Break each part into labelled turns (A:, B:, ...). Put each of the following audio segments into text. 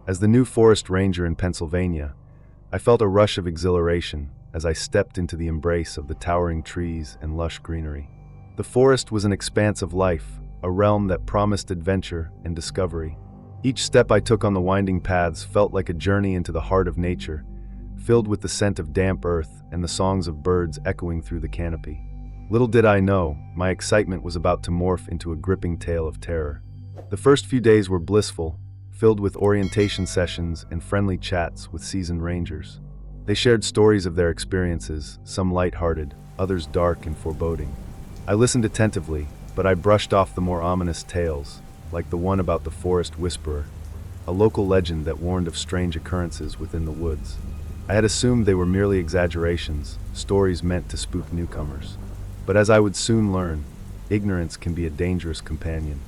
A: As the new forest ranger in Pennsylvania, I felt a rush of exhilaration as I stepped into the embrace of the towering trees and lush greenery. The forest was an expanse of life, a realm that promised adventure and discovery. Each step I took on the winding paths felt like a journey into the heart of nature, filled with the scent of damp earth and the songs of birds echoing through the canopy. Little did I know, my excitement was about to morph into a gripping tale of terror. The first few days were blissful, filled with orientation sessions and friendly chats with seasoned rangers. They shared stories of their experiences, some lighthearted, others dark and foreboding. I listened attentively, but I brushed off the more ominous tales, like the one about the forest whisperer, a local legend that warned of strange occurrences within the woods. I had assumed they were merely exaggerations, stories meant to spook newcomers. But as I would soon learn, ignorance can be a dangerous companion.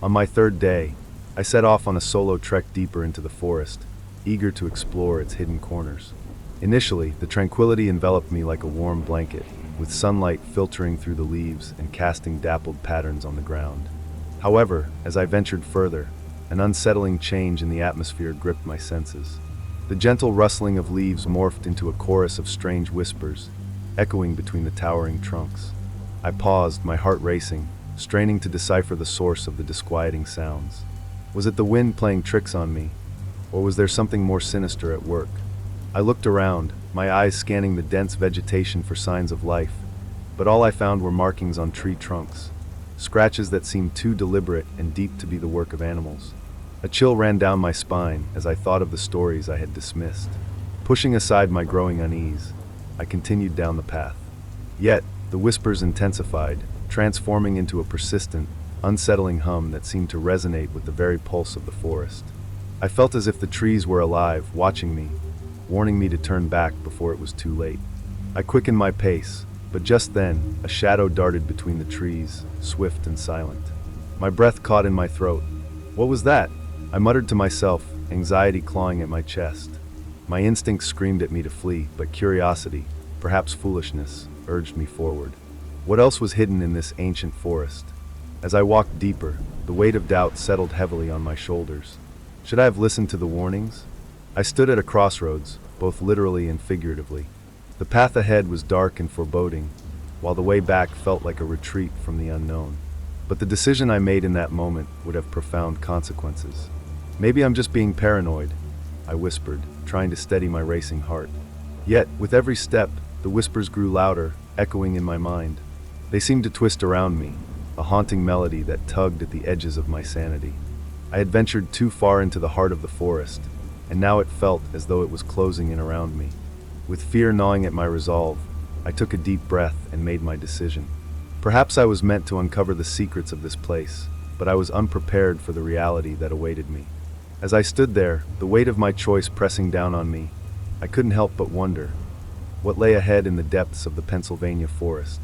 A: On my third day, I set off on a solo trek deeper into the forest, eager to explore its hidden corners. Initially, the tranquility enveloped me like a warm blanket, with sunlight filtering through the leaves and casting dappled patterns on the ground. However, as I ventured further, an unsettling change in the atmosphere gripped my senses. The gentle rustling of leaves morphed into a chorus of strange whispers, echoing between the towering trunks. I paused, my heart racing, straining to decipher the source of the disquieting sounds. Was it the wind playing tricks on me, or was there something more sinister at work? I looked around, my eyes scanning the dense vegetation for signs of life, but all I found were markings on tree trunks, scratches that seemed too deliberate and deep to be the work of animals. A chill ran down my spine as I thought of the stories I had dismissed. Pushing aside my growing unease, I continued down the path. Yet, the whispers intensified, transforming into a persistent, unsettling hum that seemed to resonate with the very pulse of the forest. I felt as if the trees were alive, watching me, warning me to turn back before it was too late. I quickened my pace, but just then, a shadow darted between the trees, swift and silent. My breath caught in my throat. What was that? I muttered to myself, anxiety clawing at my chest. My instincts screamed at me to flee, but curiosity, perhaps foolishness, urged me forward. What else was hidden in this ancient forest? As I walked deeper, the weight of doubt settled heavily on my shoulders. Should I have listened to the warnings? I stood at a crossroads, both literally and figuratively. The path ahead was dark and foreboding, while the way back felt like a retreat from the unknown. But the decision I made in that moment would have profound consequences. Maybe I'm just being paranoid, I whispered, trying to steady my racing heart. Yet, with every step, the whispers grew louder, echoing in my mind. They seemed to twist around me, a haunting melody that tugged at the edges of my sanity. I had ventured too far into the heart of the forest, and now it felt as though it was closing in around me. With fear gnawing at my resolve, I took a deep breath and made my decision. Perhaps I was meant to uncover the secrets of this place, but I was unprepared for the reality that awaited me. As I stood there, the weight of my choice pressing down on me, I couldn't help but wonder, what lay ahead in the depths of the Pennsylvania forest?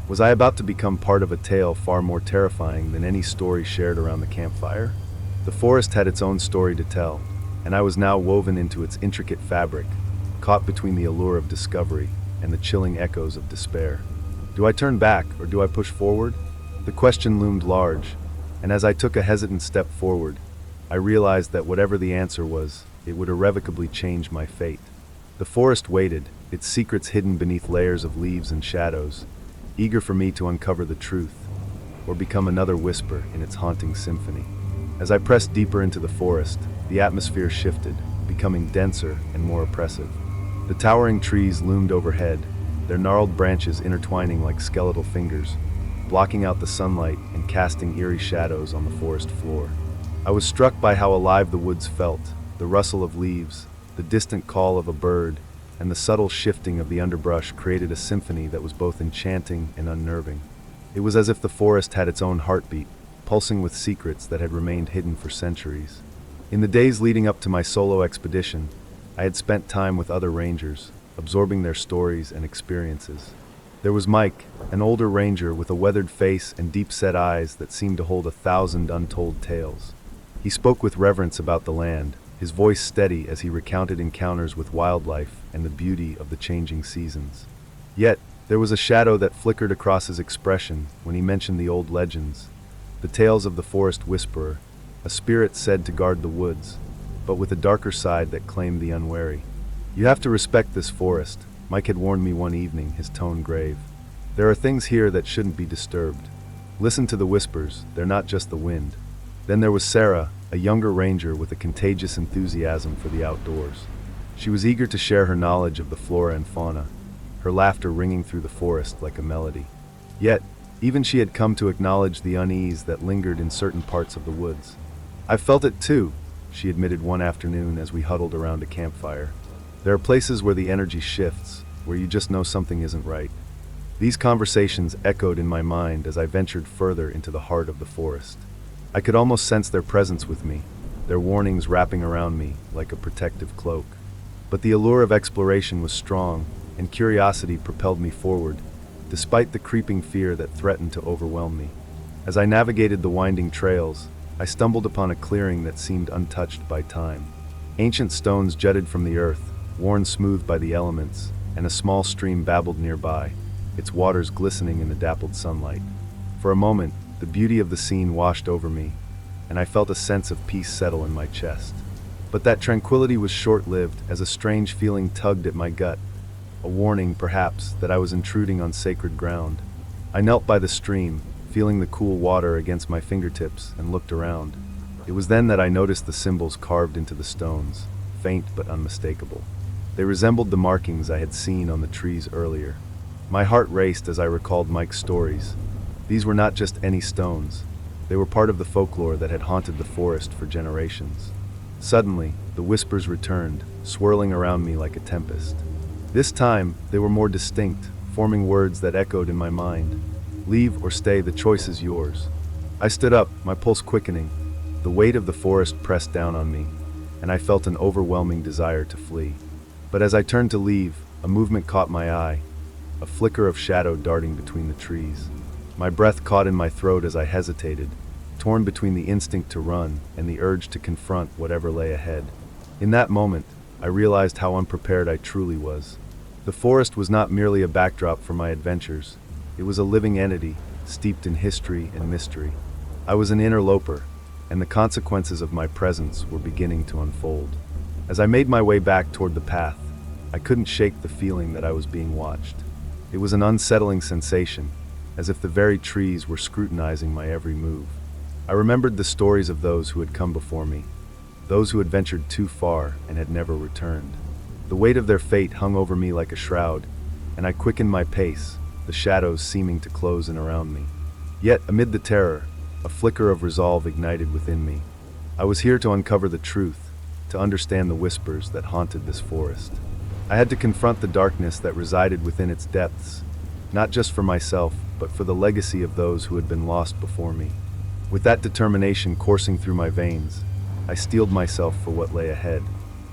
A: Was I about to become part of a tale far more terrifying than any story shared around the campfire? The forest had its own story to tell, and I was now woven into its intricate fabric, caught between the allure of discovery and the chilling echoes of despair. Do I turn back, or do I push forward? The question loomed large, and as I took a hesitant step forward, I realized that whatever the answer was, it would irrevocably change my fate. The forest waited, its secrets hidden beneath layers of leaves and shadows, eager for me to uncover the truth, or become another whisper in its haunting symphony. As I pressed deeper into the forest, the atmosphere shifted, becoming denser and more oppressive. The towering trees loomed overhead, their gnarled branches intertwining like skeletal fingers, blocking out the sunlight and casting eerie shadows on the forest floor. I was struck by how alive the woods felt, the rustle of leaves, the distant call of a bird, and the subtle shifting of the underbrush created a symphony that was both enchanting and unnerving. It was as if the forest had its own heartbeat, pulsing with secrets that had remained hidden for centuries. In the days leading up to my solo expedition, I had spent time with other rangers, absorbing their stories and experiences. There was Mike, an older ranger with a weathered face and deep-set eyes that seemed to hold 1,000 untold tales. He spoke with reverence about the land, his voice steady as he recounted encounters with wildlife and the beauty of the changing seasons. Yet, there was a shadow that flickered across his expression when he mentioned the old legends, the tales of the forest whisperer, a spirit said to guard the woods. but with a darker side that claimed the unwary. "You have to respect this forest," Mike had warned me one evening, his tone grave. "There are things here that shouldn't be disturbed. Listen to the whispers, they're not just the wind." Then there was Sarah, a younger ranger with a contagious enthusiasm for the outdoors. She was eager to share her knowledge of the flora and fauna, her laughter ringing through the forest like a melody. Yet, even she had come to acknowledge the unease that lingered in certain parts of the woods. "I've felt it too," she admitted one afternoon as we huddled around a campfire. "There are places where the energy shifts, where you just know something isn't right." These conversations echoed in my mind as I ventured further into the heart of the forest. I could almost sense their presence with me, their warnings wrapping around me like a protective cloak. But the allure of exploration was strong, and curiosity propelled me forward, despite the creeping fear that threatened to overwhelm me. As I navigated the winding trails, I stumbled upon a clearing that seemed untouched by time. Ancient stones jutted from the earth, worn smooth by the elements, and a small stream babbled nearby, its waters glistening in the dappled sunlight. For a moment, the beauty of the scene washed over me, and I felt a sense of peace settle in my chest. But that tranquility was short-lived as a strange feeling tugged at my gut, a warning, perhaps, that I was intruding on sacred ground. I knelt by the stream, feeling the cool water against my fingertips, and looked around. It was then that I noticed the symbols carved into the stones, faint but unmistakable. They resembled the markings I had seen on the trees earlier. My heart raced as I recalled Mike's stories. These were not just any stones. They were part of the folklore that had haunted the forest for generations. Suddenly, the whispers returned, swirling around me like a tempest. This time, they were more distinct, forming words that echoed in my mind. "Leave or stay, the choice is yours." I stood up, my pulse quickening. The weight of the forest pressed down on me, and I felt an overwhelming desire to flee. But as I turned to leave, a movement caught my eye, a flicker of shadow darting between the trees. My breath caught in my throat as I hesitated, torn between the instinct to run and the urge to confront whatever lay ahead. In that moment, I realized how unprepared I truly was. The forest was not merely a backdrop for my adventures. It was a living entity, steeped in history and mystery. I was an interloper, and the consequences of my presence were beginning to unfold. As I made my way back toward the path, I couldn't shake the feeling that I was being watched. It was an unsettling sensation, as if the very trees were scrutinizing my every move. I remembered the stories of those who had come before me, those who had ventured too far and had never returned. The weight of their fate hung over me like a shroud, and I quickened my pace, the shadows seeming to close in around me. Yet, amid the terror, a flicker of resolve ignited within me. I was here to uncover the truth, to understand the whispers that haunted this forest. I had to confront the darkness that resided within its depths, not just for myself, but for the legacy of those who had been lost before me. With that determination coursing through my veins, I steeled myself for what lay ahead.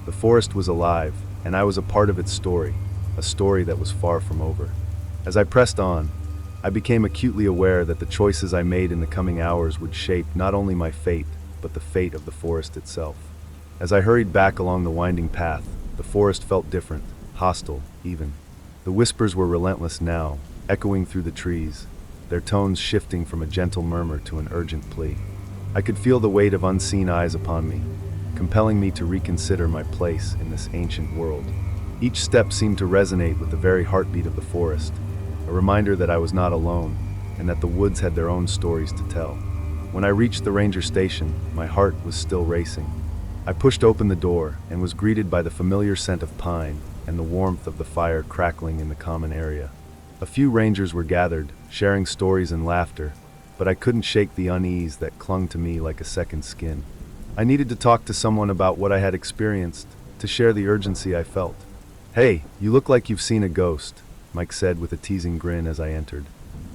A: The forest was alive, and I was a part of its story, a story that was far from over. As I pressed on, I became acutely aware that the choices I made in the coming hours would shape not only my fate, but the fate of the forest itself. As I hurried back along the winding path, the forest felt different, hostile, even. The whispers were relentless now, echoing through the trees, their tones shifting from a gentle murmur to an urgent plea. I could feel the weight of unseen eyes upon me, compelling me to reconsider my place in this ancient world. Each step seemed to resonate with the very heartbeat of the forest, a reminder that I was not alone, and that the woods had their own stories to tell. When I reached the ranger station, my heart was still racing. I pushed open the door and was greeted by the familiar scent of pine and the warmth of the fire crackling in the common area. A few rangers were gathered, sharing stories and laughter, but I couldn't shake the unease that clung to me like a second skin. I needed to talk to someone about what I had experienced, to share the urgency I felt. "Hey, you look like you've seen a ghost," Mike said with a teasing grin as I entered.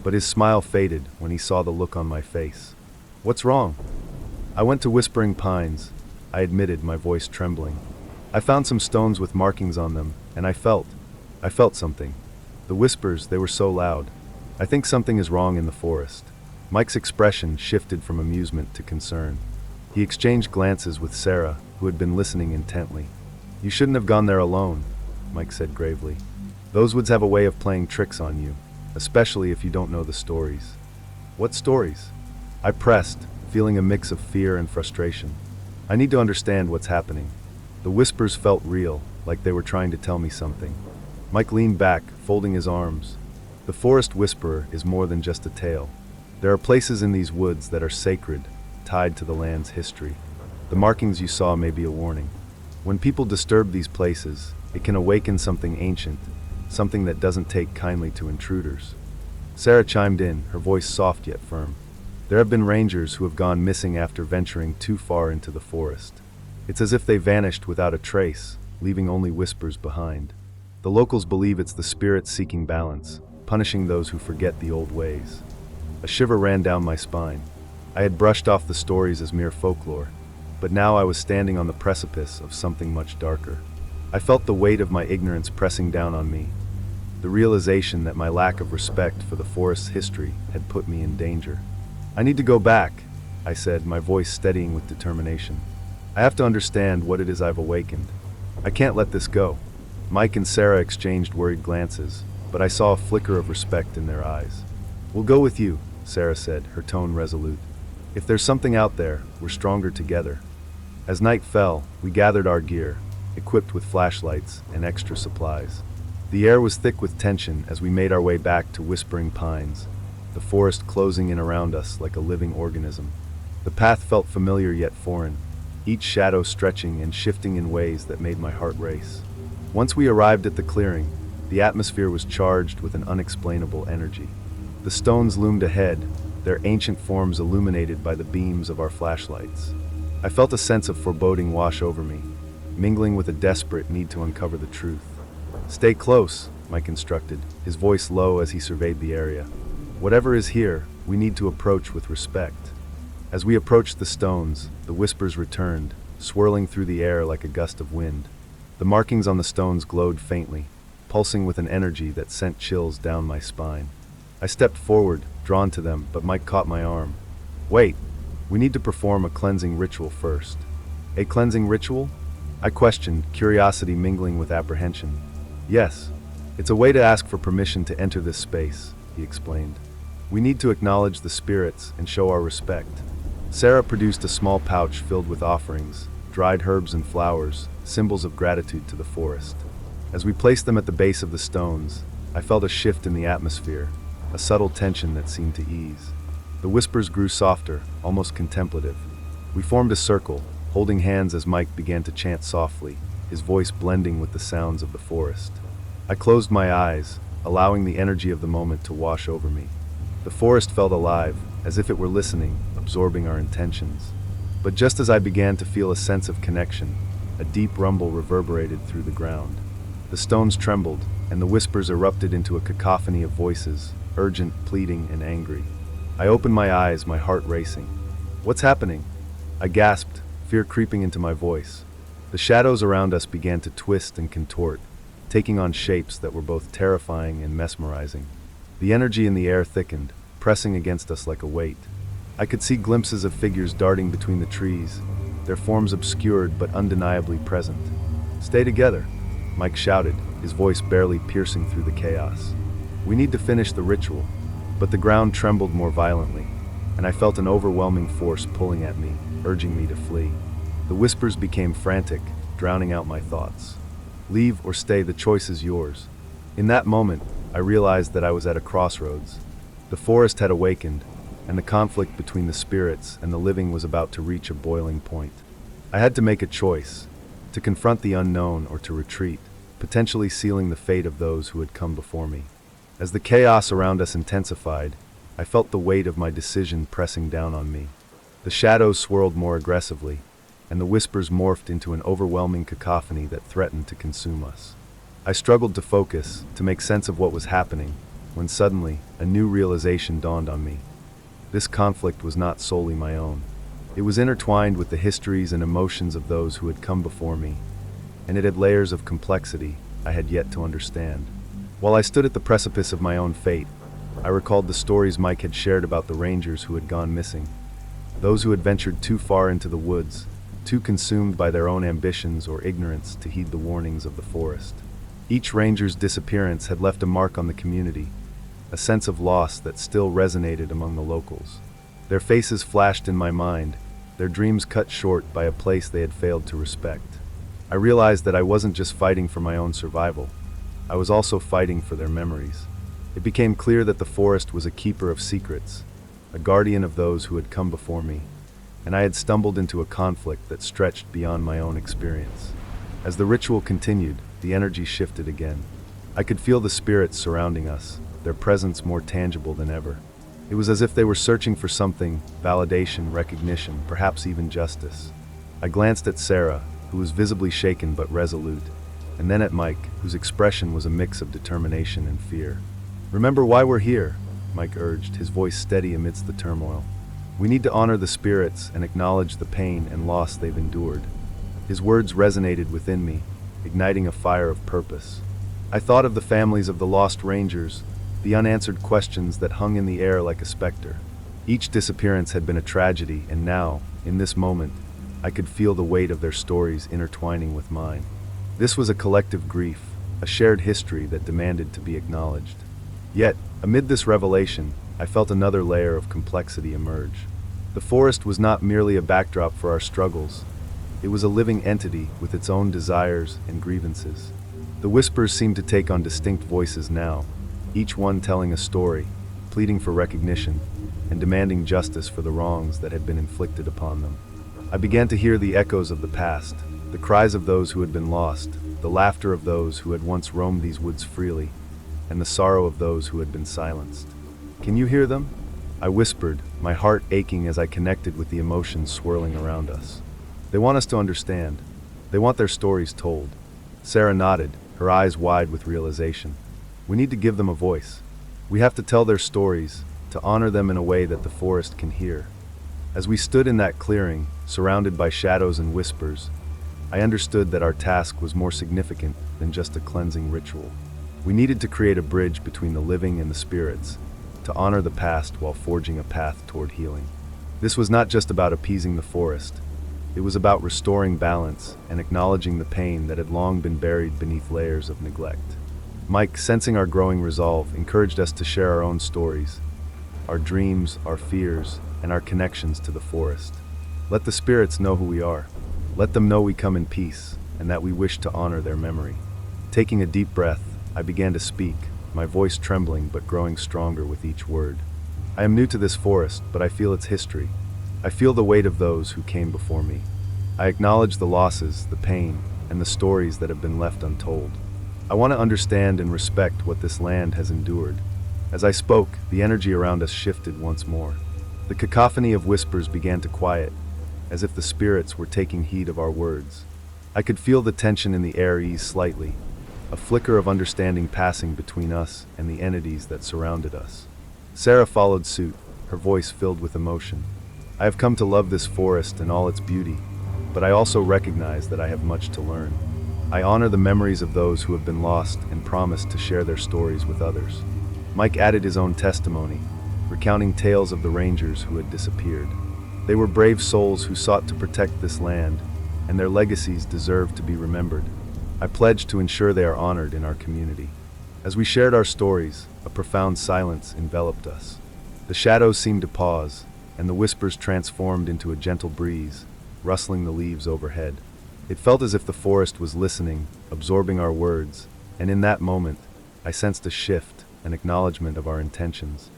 A: But his smile faded when he saw the look on my face. "What's wrong?" "I went to Whispering Pines," I admitted, my voice trembling. "I found some stones with markings on them, and I felt something. The whispers, they were so loud. I think something is wrong in the forest." Mike's expression shifted from amusement to concern. He exchanged glances with Sarah, who had been listening intently. "You shouldn't have gone there alone," Mike said gravely. "Those woods have a way of playing tricks on you, especially if you don't know the stories." "What stories?" I pressed, feeling a mix of fear and frustration. I need to understand what's happening. The whispers felt real, like they were trying to tell me something. Mike leaned back, folding his arms. The forest whisperer is more than just a tale. There are places in these woods that are sacred, tied to the land's history. The markings you saw may be a warning. When people disturb these places, it can awaken something ancient, something that doesn't take kindly to intruders. Sarah chimed in, her voice soft yet firm. There have been rangers who have gone missing after venturing too far into the forest. It's as if they vanished without a trace, leaving only whispers behind. The locals believe it's the spirits seeking balance, punishing those who forget the old ways. A shiver ran down my spine. I had brushed off the stories as mere folklore, but now I was standing on the precipice of something much darker. I felt the weight of my ignorance pressing down on me, the realization that my lack of respect for the forest's history had put me in danger. I need to go back, I said, my voice steadying with determination. I have to understand what it is I've awakened. I can't let this go. Mike and Sarah exchanged worried glances, but I saw a flicker of respect in their eyes. We'll go with you, Sarah said, her tone resolute. If there's something out there, we're stronger together. As night fell, we gathered our gear, equipped with flashlights and extra supplies. The air was thick with tension as we made our way back to Whispering Pines, the forest closing in around us like a living organism. The path felt familiar yet foreign, each shadow stretching and shifting in ways that made my heart race. Once we arrived at the clearing, the atmosphere was charged with an unexplainable energy. The stones loomed ahead, their ancient forms illuminated by the beams of our flashlights. I felt a sense of foreboding wash over me, mingling with a desperate need to uncover the truth. Stay close, Mike instructed, his voice low as he surveyed the area. Whatever is here, we need to approach with respect. As we approached the stones, the whispers returned, swirling through the air like a gust of wind. The markings on the stones glowed faintly, pulsing with an energy that sent chills down my spine. I stepped forward, drawn to them, but Mike caught my arm. Wait, we need to perform a cleansing ritual first. A cleansing ritual? I questioned, curiosity mingling with apprehension. Yes, it's a way to ask for permission to enter this space, he explained. We need to acknowledge the spirits and show our respect. Sarah produced a small pouch filled with offerings, dried herbs and flowers, symbols of gratitude to the forest. As we placed them at the base of the stones, I felt a shift in the atmosphere, a subtle tension that seemed to ease. The whispers grew softer, almost contemplative. We formed a circle, holding hands as Mike began to chant softly, his voice blending with the sounds of the forest. I closed my eyes, allowing the energy of the moment to wash over me. The forest felt alive, as if it were listening, absorbing our intentions. But just as I began to feel a sense of connection, a deep rumble reverberated through the ground. The stones trembled, and the whispers erupted into a cacophony of voices, urgent, pleading, and angry. I opened my eyes, my heart racing. What's happening? I gasped, fear creeping into my voice. The shadows around us began to twist and contort, taking on shapes that were both terrifying and mesmerizing. The energy in the air thickened, pressing against us like a weight. I could see glimpses of figures darting between the trees, their forms obscured but undeniably present. Stay together, Mike shouted, his voice barely piercing through the chaos. We need to finish the ritual. But the ground trembled more violently, and I felt an overwhelming force pulling at me, urging me to flee. The whispers became frantic, drowning out my thoughts. Leave or stay, the choice is yours. In that moment, I realized that I was at a crossroads. The forest had awakened, and the conflict between the spirits and the living was about to reach a boiling point. I had to make a choice, to confront the unknown or to retreat, potentially sealing the fate of those who had come before me. As the chaos around us intensified, I felt the weight of my decision pressing down on me. The shadows swirled more aggressively, and the whispers morphed into an overwhelming cacophony that threatened to consume us. I struggled to focus, to make sense of what was happening, when suddenly, a new realization dawned on me. This conflict was not solely my own. It was intertwined with the histories and emotions of those who had come before me, and it had layers of complexity I had yet to understand. While I stood at the precipice of my own fate, I recalled the stories Mike had shared about the rangers who had gone missing, those who had ventured too far into the woods, too consumed by their own ambitions or ignorance to heed the warnings of the forest. Each ranger's disappearance had left a mark on the community, a sense of loss that still resonated among the locals. Their faces flashed in my mind, their dreams cut short by a place they had failed to respect. I realized that I wasn't just fighting for my own survival. I was also fighting for their memories. It became clear that the forest was a keeper of secrets, a guardian of those who had come before me, and I had stumbled into a conflict that stretched beyond my own experience. As the ritual continued, the energy shifted again. I could feel the spirits surrounding us, their presence more tangible than ever. It was as if they were searching for something: validation, recognition, perhaps even justice. I glanced at Sarah, who was visibly shaken but resolute, and then at Mike, whose expression was a mix of determination and fear. "Remember why we're here," Mike urged, his voice steady amidst the turmoil. "We need to honor the spirits and acknowledge the pain and loss they've endured." His words resonated within me, igniting a fire of purpose. I thought of the families of the lost rangers, the unanswered questions that hung in the air like a specter. Each disappearance had been a tragedy, and now, in this moment, I could feel the weight of their stories intertwining with mine. This was a collective grief, a shared history that demanded to be acknowledged. Yet, amid this revelation, I felt another layer of complexity emerge. The forest was not merely a backdrop for our struggles. It was a living entity with its own desires and grievances. The whispers seemed to take on distinct voices now, each one telling a story, pleading for recognition, and demanding justice for the wrongs that had been inflicted upon them. I began to hear the echoes of the past, the cries of those who had been lost, the laughter of those who had once roamed these woods freely, and the sorrow of those who had been silenced. "Can you hear them?" I whispered, my heart aching as I connected with the emotions swirling around us. "They want us to understand. They want their stories told." Sarah nodded, her eyes wide with realization. "We need to give them a voice. We have to tell their stories, to honor them in a way that the forest can hear." As we stood in that clearing, surrounded by shadows and whispers, I understood that our task was more significant than just a cleansing ritual. We needed to create a bridge between the living and the spirits, to honor the past while forging a path toward healing. This was not just about appeasing the forest. It was about restoring balance and acknowledging the pain that had long been buried beneath layers of neglect. Mike, sensing our growing resolve, encouraged us to share our own stories, our dreams, our fears, and our connections to the forest. "Let the spirits know who we are. Let them know we come in peace, and that we wish to honor their memory." Taking a deep breath, I began to speak, my voice trembling but growing stronger with each word. "I am new to this forest, but I feel its history. I feel the weight of those who came before me. I acknowledge the losses, the pain, and the stories that have been left untold. I want to understand and respect what this land has endured." As I spoke, the energy around us shifted once more. The cacophony of whispers began to quiet, as if the spirits were taking heed of our words. I could feel the tension in the air ease slightly, a flicker of understanding passing between us and the entities that surrounded us. Sarah followed suit, her voice filled with emotion. "I have come to love this forest and all its beauty, but I also recognize that I have much to learn. I honor the memories of those who have been lost and promise to share their stories with others." Mike added his own testimony, recounting tales of the rangers who had disappeared. They were brave souls who sought to protect this land, and their legacies deserve to be remembered. I pledged to ensure they are honored in our community. As we shared our stories, a profound silence enveloped us. The shadows seemed to pause, and the whispers transformed into a gentle breeze, rustling the leaves overhead. It felt as if the forest was listening, absorbing our words, and in that moment, I sensed a shift, an acknowledgement of our intentions.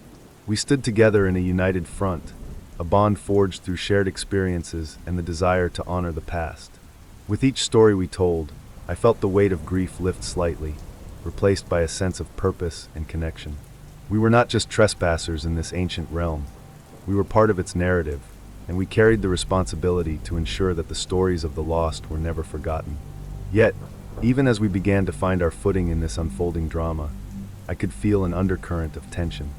A: We stood together in a united front, a bond forged through shared experiences and the desire to honor the past. With each story we told, I felt the weight of grief lift slightly, replaced by a sense of purpose and connection. We were not just trespassers in this ancient realm. We were part of its narrative, and we carried the responsibility to ensure that the stories of the lost were never forgotten. Yet, even as we began to find our footing in this unfolding drama, I could feel an undercurrent of tension.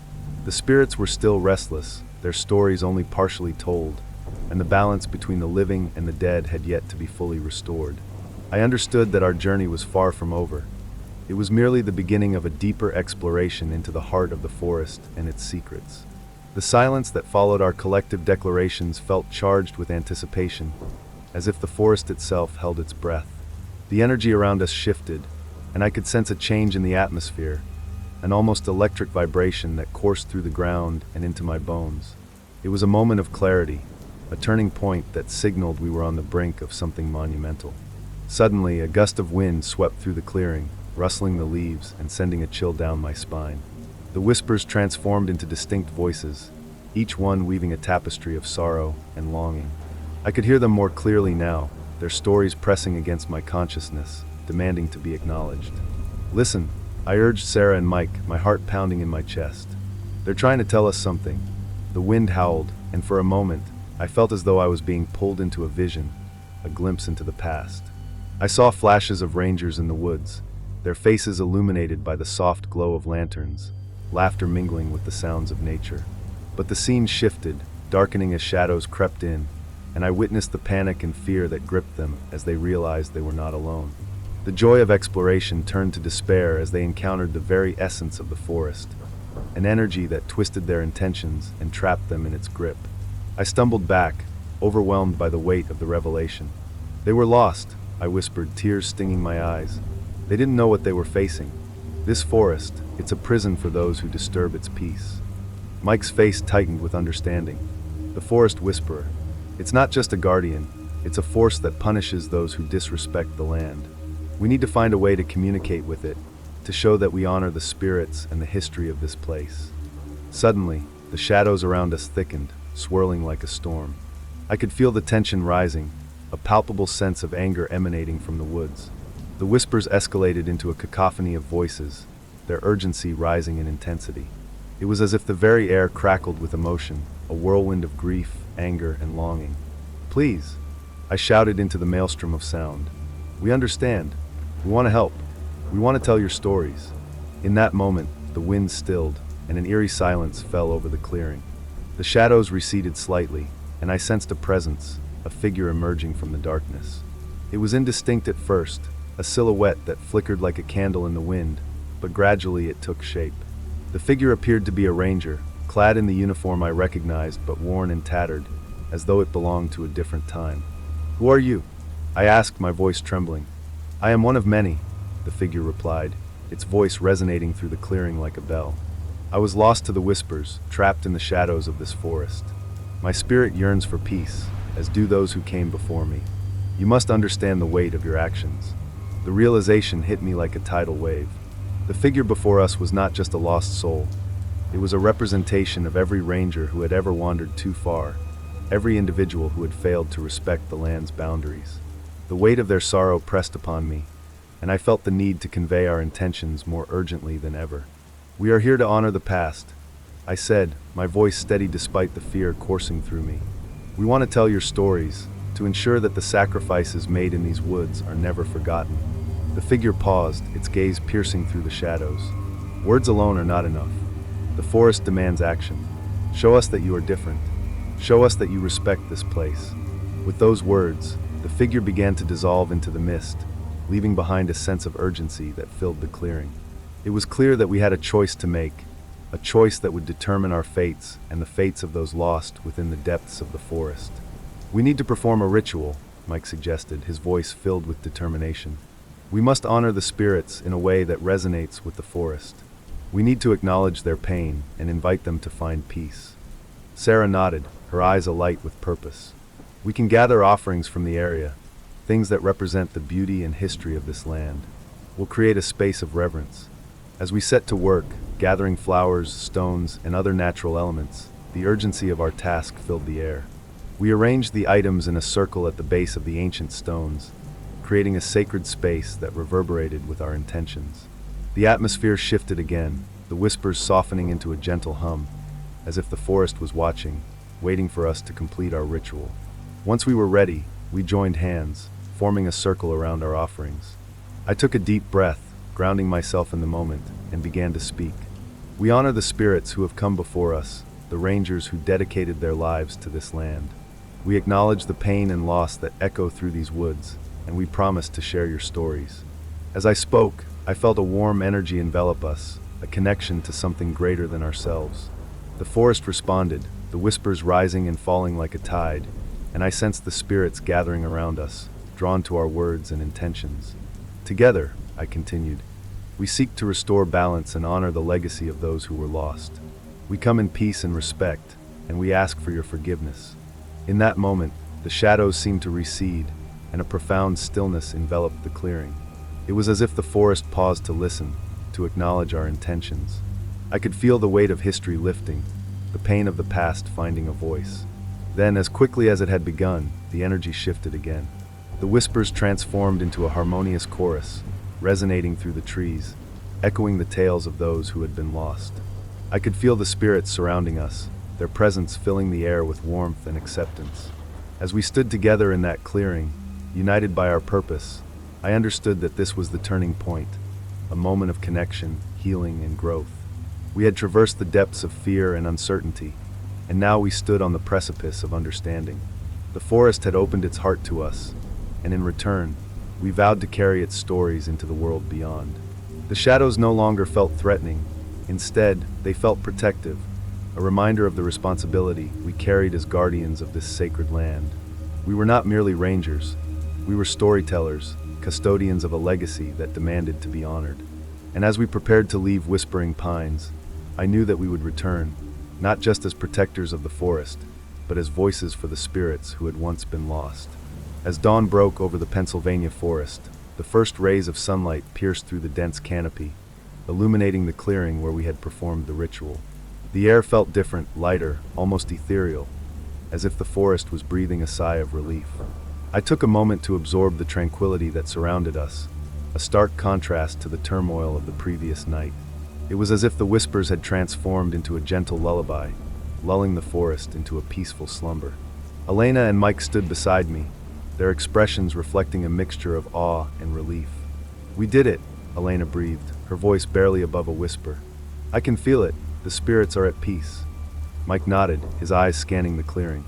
A: The spirits were still restless, their stories only partially told, and the balance between the living and the dead had yet to be fully restored. I understood that our journey was far from over. It was merely the beginning of a deeper exploration into the heart of the forest and its secrets. The silence that followed our collective declarations felt charged with anticipation, as if the forest itself held its breath. The energy around us shifted, and I could sense a change in the atmosphere, an almost electric vibration that coursed through the ground and into my bones. It was a moment of clarity, a turning point that signaled we were on the brink of something monumental. Suddenly, a gust of wind swept through the clearing, rustling the leaves and sending a chill down my spine. The whispers transformed into distinct voices, each one weaving a tapestry of sorrow and longing. I could hear them more clearly now, their stories pressing against my consciousness, demanding to be acknowledged. "Listen," I urged Sarah and Mike, my heart pounding in my chest. "They're trying to tell us something." The wind howled, and for a moment, I felt as though I was being pulled into a vision, a glimpse into the past. I saw flashes of rangers in the woods, their faces illuminated by the soft glow of lanterns, laughter mingling with the sounds of nature. But the scene shifted, darkening as shadows crept in, and I witnessed the panic and fear that gripped them as they realized they were not alone. The joy of exploration turned to despair as they encountered the very essence of the forest, an energy that twisted their intentions and trapped them in its grip. I stumbled back, overwhelmed by the weight of the revelation. "They were lost," I whispered, tears stinging my eyes. They didn't know what they were facing. "This forest, it's a prison for those who disturb its peace." Mike's face tightened with understanding. The forest whisperer. "It's not just a guardian, it's a force that punishes those who disrespect the land. We need to find a way to communicate with it, to show that we honor the spirits and the history of this place." Suddenly, the shadows around us thickened, swirling like a storm. I could feel the tension rising, a palpable sense of anger emanating from the woods. The whispers escalated into a cacophony of voices, their urgency rising in intensity. It was as if the very air crackled with emotion, a whirlwind of grief, anger, and longing. "Please," I shouted into the maelstrom of sound. "We understand. We want to help. We want to tell your stories." In that moment, the wind stilled, and an eerie silence fell over the clearing. The shadows receded slightly, and I sensed a presence, a figure emerging from the darkness. It was indistinct at first, a silhouette that flickered like a candle in the wind, but gradually it took shape. The figure appeared to be a ranger, clad in the uniform I recognized but worn and tattered, as though it belonged to a different time. "Who are you?" I asked, my voice trembling. "I am one of many," the figure replied, its voice resonating through the clearing like a bell. "I was lost to the whispers, trapped in the shadows of this forest. My spirit yearns for peace, as do those who came before me. You must understand the weight of your actions." The realization hit me like a tidal wave. The figure before us was not just a lost soul. It was a representation of every ranger who had ever wandered too far, every individual who had failed to respect the land's boundaries. The weight of their sorrow pressed upon me, and I felt the need to convey our intentions more urgently than ever. "We are here to honor the past," I said, my voice steady despite the fear coursing through me. "We want to tell your stories, to ensure that the sacrifices made in these woods are never forgotten." The figure paused, its gaze piercing through the shadows. "Words alone are not enough. The forest demands action. Show us that you are different. Show us that you respect this place." With those words, the figure began to dissolve into the mist, leaving behind a sense of urgency that filled the clearing. It was clear that we had a choice to make, a choice that would determine our fates and the fates of those lost within the depths of the forest. "We need to perform a ritual," Mike suggested, his voice filled with determination. "We must honor the spirits in a way that resonates with the forest. We need to acknowledge their pain and invite them to find peace." Sarah nodded, her eyes alight with purpose. "We can gather offerings from the area, things that represent the beauty and history of this land. We'll create a space of reverence." As we set to work, gathering flowers, stones, and other natural elements, the urgency of our task filled the air. We arranged the items in a circle at the base of the ancient stones, creating a sacred space that reverberated with our intentions. The atmosphere shifted again, the whispers softening into a gentle hum, as if the forest was watching, waiting for us to complete our ritual. Once we were ready, we joined hands, forming a circle around our offerings. I took a deep breath, grounding myself in the moment, and began to speak. "We honor the spirits who have come before us, the rangers who dedicated their lives to this land. We acknowledge the pain and loss that echo through these woods, and we promise to share your stories." As I spoke, I felt a warm energy envelop us, a connection to something greater than ourselves. The forest responded, the whispers rising and falling like a tide, and I sensed the spirits gathering around us, drawn to our words and intentions. "Together," I continued, "we seek to restore balance and honor the legacy of those who were lost. We come in peace and respect, and we ask for your forgiveness." In that moment, the shadows seemed to recede, and a profound stillness enveloped the clearing. It was as if the forest paused to listen, to acknowledge our intentions. I could feel the weight of history lifting, the pain of the past finding a voice. Then, as quickly as it had begun, the energy shifted again. The whispers transformed into a harmonious chorus, resonating through the trees, echoing the tales of those who had been lost. I could feel the spirits surrounding us, their presence filling the air with warmth and acceptance. As we stood together in that clearing, united by our purpose, I understood that this was the turning point, a moment of connection, healing, and growth. We had traversed the depths of fear and uncertainty, and now we stood on the precipice of understanding. The forest had opened its heart to us, and in return, we vowed to carry its stories into the world beyond. The shadows no longer felt threatening. Instead, they felt protective, a reminder of the responsibility we carried as guardians of this sacred land. We were not merely rangers. We were storytellers, custodians of a legacy that demanded to be honored. And as we prepared to leave Whispering Pines, I knew that we would return, not just as protectors of the forest, but as voices for the spirits who had once been lost. As dawn broke over the Pennsylvania forest, the first rays of sunlight pierced through the dense canopy, illuminating the clearing where we had performed the ritual. The air felt different, lighter, almost ethereal, as if the forest was breathing a sigh of relief. I took a moment to absorb the tranquility that surrounded us, a stark contrast to the turmoil of the previous night. It was as if the whispers had transformed into a gentle lullaby, lulling the forest into a peaceful slumber. Elena and Mike stood beside me, their expressions reflecting a mixture of awe and relief. "We did it," Elena breathed, her voice barely above a whisper. "I can feel it. The spirits are at peace." Mike nodded, his eyes scanning the clearing.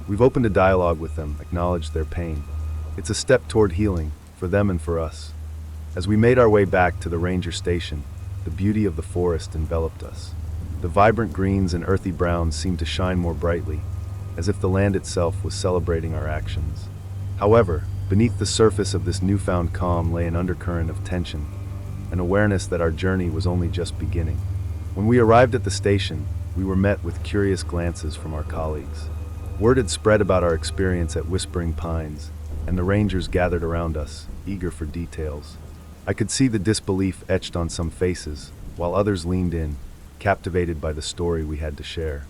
A: "We've opened a dialogue with them, acknowledged their pain. It's a step toward healing, for them and for us." As we made our way back to the ranger station, the beauty of the forest enveloped us. The vibrant greens and earthy browns seemed to shine more brightly, as if the land itself was celebrating our actions. However, beneath the surface of this newfound calm lay an undercurrent of tension, an awareness that our journey was only just beginning. When we arrived at the station, we were met with curious glances from our colleagues. Word had spread about our experience at Whispering Pines, and the rangers gathered around us, eager for details. I could see the disbelief etched on some faces, while others leaned in, captivated by the story we had to share.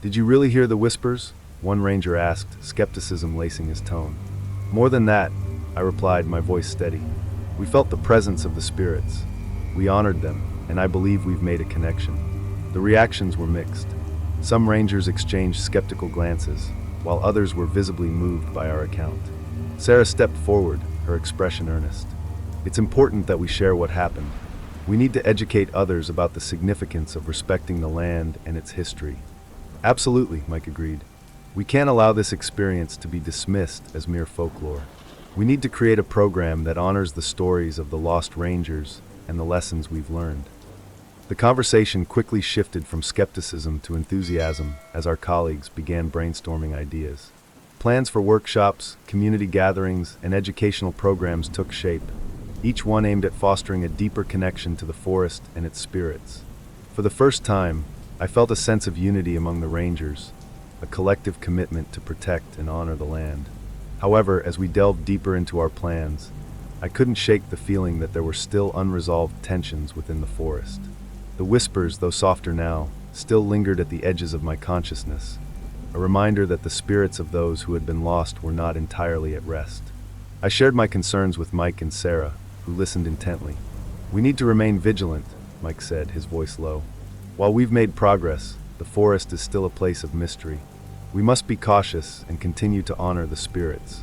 A: "Did you really hear the whispers?" one ranger asked, skepticism lacing his tone. "More than that," I replied, my voice steady. "We felt the presence of the spirits. We honored them, and I believe we've made a connection." The reactions were mixed. Some rangers exchanged skeptical glances, while others were visibly moved by our account. Sarah stepped forward, her expression earnest. "It's important that we share what happened. We need to educate others about the significance of respecting the land and its history." "Absolutely," Mike agreed. "We can't allow this experience to be dismissed as mere folklore. We need to create a program that honors the stories of the lost rangers and the lessons we've learned." The conversation quickly shifted from skepticism to enthusiasm as our colleagues began brainstorming ideas. Plans for workshops, community gatherings, and educational programs took shape, each one aimed at fostering a deeper connection to the forest and its spirits. For the first time, I felt a sense of unity among the rangers, a collective commitment to protect and honor the land. However, as we delved deeper into our plans, I couldn't shake the feeling that there were still unresolved tensions within the forest. The whispers, though softer now, still lingered at the edges of my consciousness, a reminder that the spirits of those who had been lost were not entirely at rest. I shared my concerns with Mike and Sarah, who listened intently. "We need to remain vigilant," Mike said, his voice low. "While we've made progress, the forest is still a place of mystery. We must be cautious and continue to honor the spirits."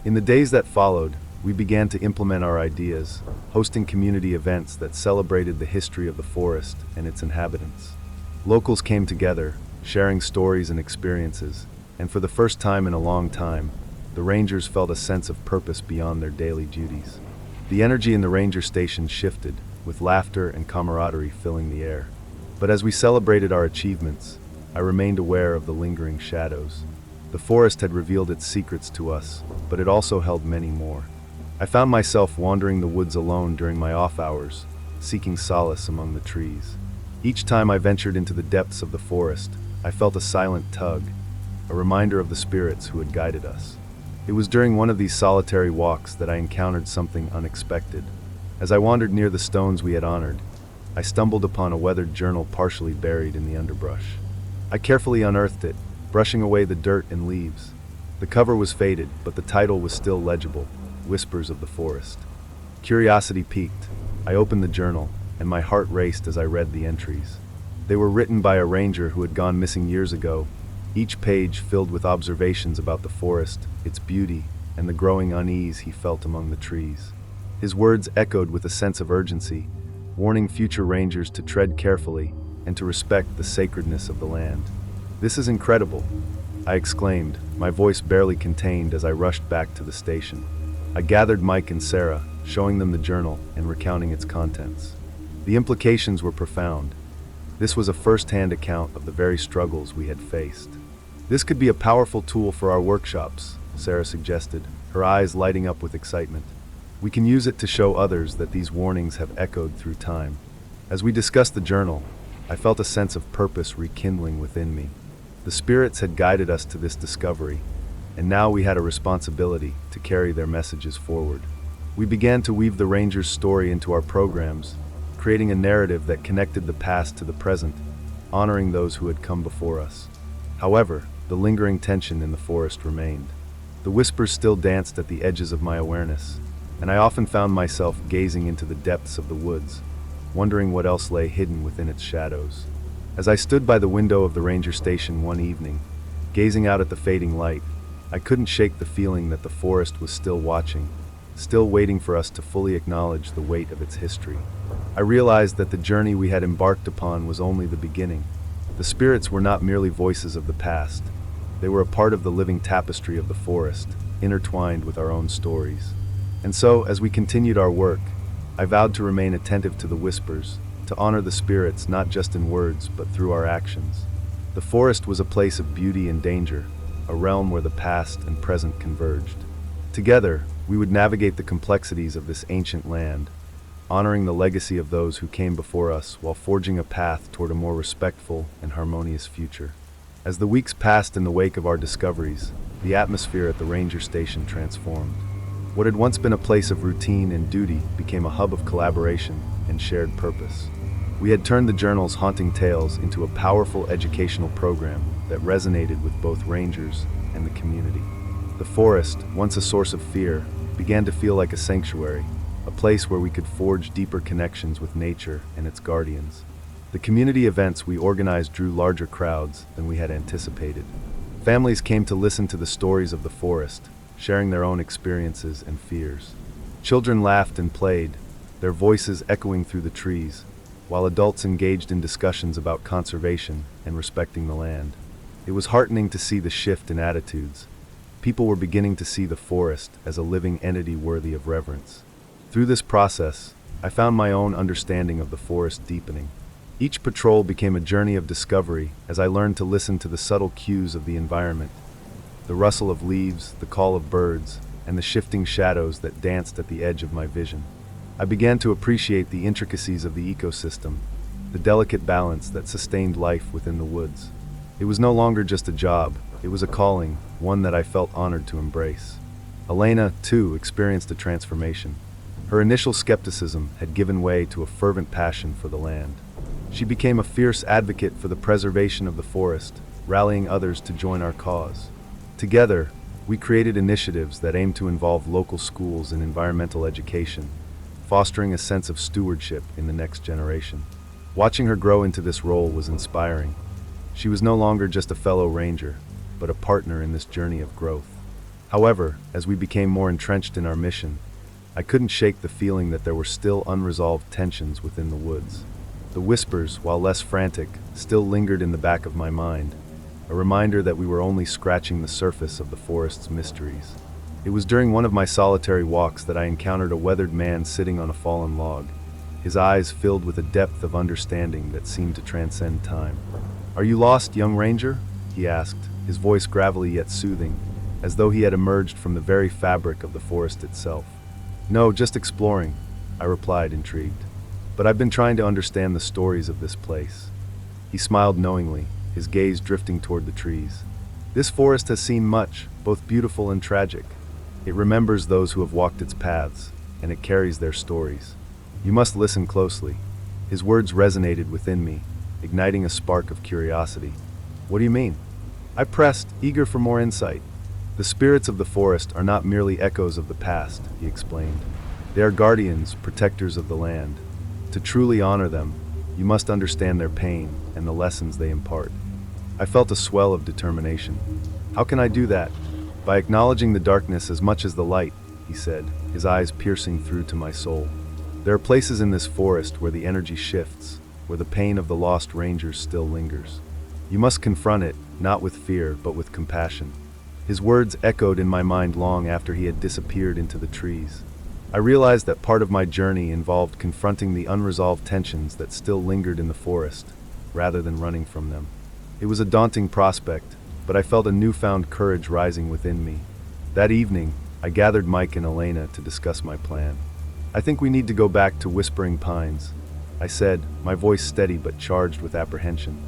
A: In the days that followed, we began to implement our ideas, hosting community events that celebrated the history of the forest and its inhabitants. Locals came together, sharing stories and experiences, and for the first time in a long time, the rangers felt a sense of purpose beyond their daily duties. The energy in the ranger station shifted, with laughter and camaraderie filling the air. But as we celebrated our achievements, I remained aware of the lingering shadows. The forest had revealed its secrets to us, but it also held many more. I found myself wandering the woods alone during my off hours, seeking solace among the trees. Each time I ventured into the depths of the forest, I felt a silent tug, a reminder of the spirits who had guided us. It was during one of these solitary walks that I encountered something unexpected. As I wandered near the stones we had honored, I stumbled upon a weathered journal partially buried in the underbrush. I carefully unearthed it, brushing away the dirt and leaves. The cover was faded, but the title was still legible, Whispers of the Forest. Curiosity piqued. I opened the journal, and my heart raced as I read the entries. They were written by a ranger who had gone missing years ago, each page filled with observations about the forest, its beauty, and the growing unease he felt among the trees. His words echoed with a sense of urgency, warning future rangers to tread carefully and to respect the sacredness of the land. "This is incredible," I exclaimed, my voice barely contained as I rushed back to the station. I gathered Mike and Sarah, showing them the journal and recounting its contents. The implications were profound. This was a first-hand account of the very struggles we had faced. "This could be a powerful tool for our workshops," Sarah suggested, her eyes lighting up with excitement. "We can use it to show others that these warnings have echoed through time." As we discussed the journal, I felt a sense of purpose rekindling within me. The spirits had guided us to this discovery, and now we had a responsibility to carry their messages forward. We began to weave the Rangers' story into our programs, creating a narrative that connected the past to the present, honoring those who had come before us. However, the lingering tension in the forest remained. The whispers still danced at the edges of my awareness, and I often found myself gazing into the depths of the woods, wondering what else lay hidden within its shadows. As I stood by the window of the ranger station one evening, gazing out at the fading light, I couldn't shake the feeling that the forest was still watching, still waiting for us to fully acknowledge the weight of its history. I realized that the journey we had embarked upon was only the beginning. The spirits were not merely voices of the past. They were a part of the living tapestry of the forest, intertwined with our own stories. And so, as we continued our work, I vowed to remain attentive to the whispers, to honor the spirits not just in words but through our actions. The forest was a place of beauty and danger, a realm where the past and present converged. Together, we would navigate the complexities of this ancient land, honoring the legacy of those who came before us while forging a path toward a more respectful and harmonious future. As the weeks passed in the wake of our discoveries, the atmosphere at the ranger station transformed. What had once been a place of routine and duty became a hub of collaboration and shared purpose. We had turned the journal's haunting tales into a powerful educational program that resonated with both rangers and the community. The forest, once a source of fear, began to feel like a sanctuary, a place where we could forge deeper connections with nature and its guardians. The community events we organized drew larger crowds than we had anticipated. Families came to listen to the stories of the forest, sharing their own experiences and fears. Children laughed and played, their voices echoing through the trees, while adults engaged in discussions about conservation and respecting the land. It was heartening to see the shift in attitudes. People were beginning to see the forest as a living entity worthy of reverence. Through this process, I found my own understanding of the forest deepening. Each patrol became a journey of discovery as I learned to listen to the subtle cues of the environment, the rustle of leaves, the call of birds, and the shifting shadows that danced at the edge of my vision. I began to appreciate the intricacies of the ecosystem, the delicate balance that sustained life within the woods. It was no longer just a job, it was a calling, one that I felt honored to embrace. Elena, too, experienced a transformation. Her initial skepticism had given way to a fervent passion for the land. She became a fierce advocate for the preservation of the forest, rallying others to join our cause. Together, we created initiatives that aimed to involve local schools in environmental education, fostering a sense of stewardship in the next generation. Watching her grow into this role was inspiring. She was no longer just a fellow ranger, but a partner in this journey of growth. However, as we became more entrenched in our mission, I couldn't shake the feeling that there were still unresolved tensions within the woods. The whispers, while less frantic, still lingered in the back of my mind, a reminder that we were only scratching the surface of the forest's mysteries. It was during one of my solitary walks that I encountered a weathered man sitting on a fallen log, his eyes filled with a depth of understanding that seemed to transcend time. "Are you lost, young ranger?" he asked, his voice gravelly yet soothing, as though he had emerged from the very fabric of the forest itself. "No, just exploring," I replied, intrigued. "But I've been trying to understand the stories of this place." He smiled knowingly, his gaze drifting toward the trees. This forest has seen much, both beautiful and tragic. It remembers those who have walked its paths, and it carries their stories. You must listen closely. His words resonated within me, igniting a spark of curiosity. What do you mean? I pressed, eager for more insight. The spirits of the forest are not merely echoes of the past, he explained. They are guardians, protectors of the land. To truly honor them, you must understand their pain and the lessons they impart. I felt a swell of determination. How can I do that? By acknowledging the darkness as much as the light, he said, his eyes piercing through to my soul. There are places in this forest where the energy shifts, where the pain of the lost rangers still lingers. You must confront it, not with fear, but with compassion. His words echoed in my mind long after he had disappeared into the trees. I realized that part of my journey involved confronting the unresolved tensions that still lingered in the forest, rather than running from them. It was a daunting prospect, but I felt a newfound courage rising within me. That evening, I gathered Mike and Elena to discuss my plan. I think we need to go back to Whispering Pines, I said, my voice steady but charged with apprehension.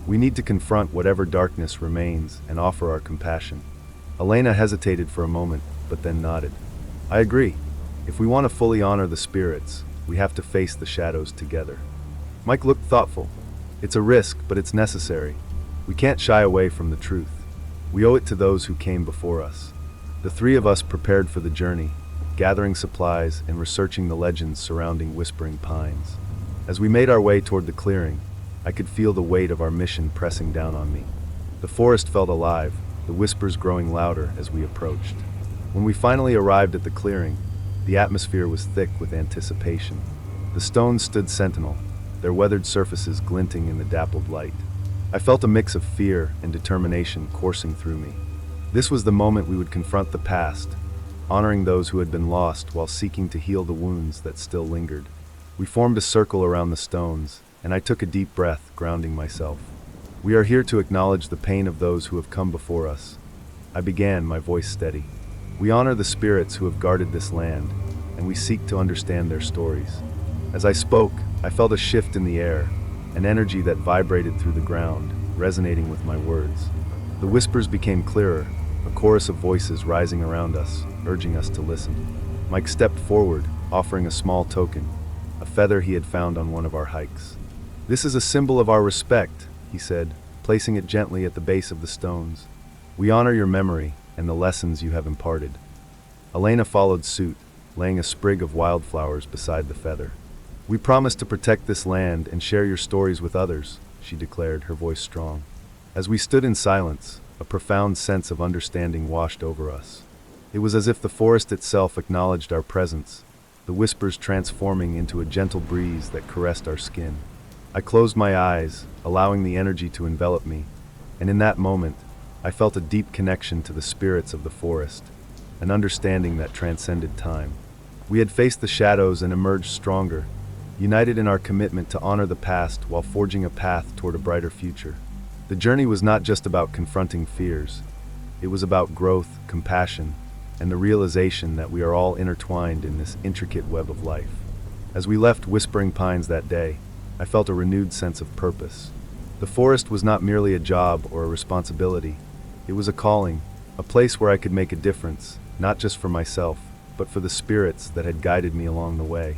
A: We need to confront whatever darkness remains and offer our compassion. Elena hesitated for a moment, but then nodded. I agree. If we want to fully honor the spirits, we have to face the shadows together. Mike looked thoughtful. It's a risk, but it's necessary. We can't shy away from the truth. We owe it to those who came before us. The three of us prepared for the journey, gathering supplies and researching the legends surrounding Whispering Pines. As we made our way toward the clearing, I could feel the weight of our mission pressing down on me. The forest felt alive, the whispers growing louder as we approached. When we finally arrived at the clearing, the atmosphere was thick with anticipation. The stones stood sentinel, their weathered surfaces glinting in the dappled light. I felt a mix of fear and determination coursing through me. This was the moment we would confront the past, honoring those who had been lost while seeking to heal the wounds that still lingered. We formed a circle around the stones, and I took a deep breath, grounding myself. We are here to acknowledge the pain of those who have come before us. I began, my voice steady. We honor the spirits who have guarded this land, and we seek to understand their stories. As I spoke, I felt a shift in the air, an energy that vibrated through the ground, resonating with my words. The whispers became clearer, a chorus of voices rising around us, urging us to listen. Mike stepped forward, offering a small token, a feather he had found on one of our hikes. This is a symbol of our respect, he said, placing it gently at the base of the stones. We honor your memory and the lessons you have imparted. Elena followed suit, laying a sprig of wildflowers beside the feather. We promise to protect this land and share your stories with others, she declared, her voice strong. As we stood in silence, a profound sense of understanding washed over us. It was as if the forest itself acknowledged our presence, the whispers transforming into a gentle breeze that caressed our skin. I closed my eyes, allowing the energy to envelop me, and in that moment, I felt a deep connection to the spirits of the forest, an understanding that transcended time. We had faced the shadows and emerged stronger, united in our commitment to honor the past while forging a path toward a brighter future. The journey was not just about confronting fears. It was about growth, compassion, and the realization that we are all intertwined in this intricate web of life. As we left Whispering Pines that day, I felt a renewed sense of purpose. The forest was not merely a job or a responsibility. It was a calling, a place where I could make a difference, not just for myself, but for the spirits that had guided me along the way.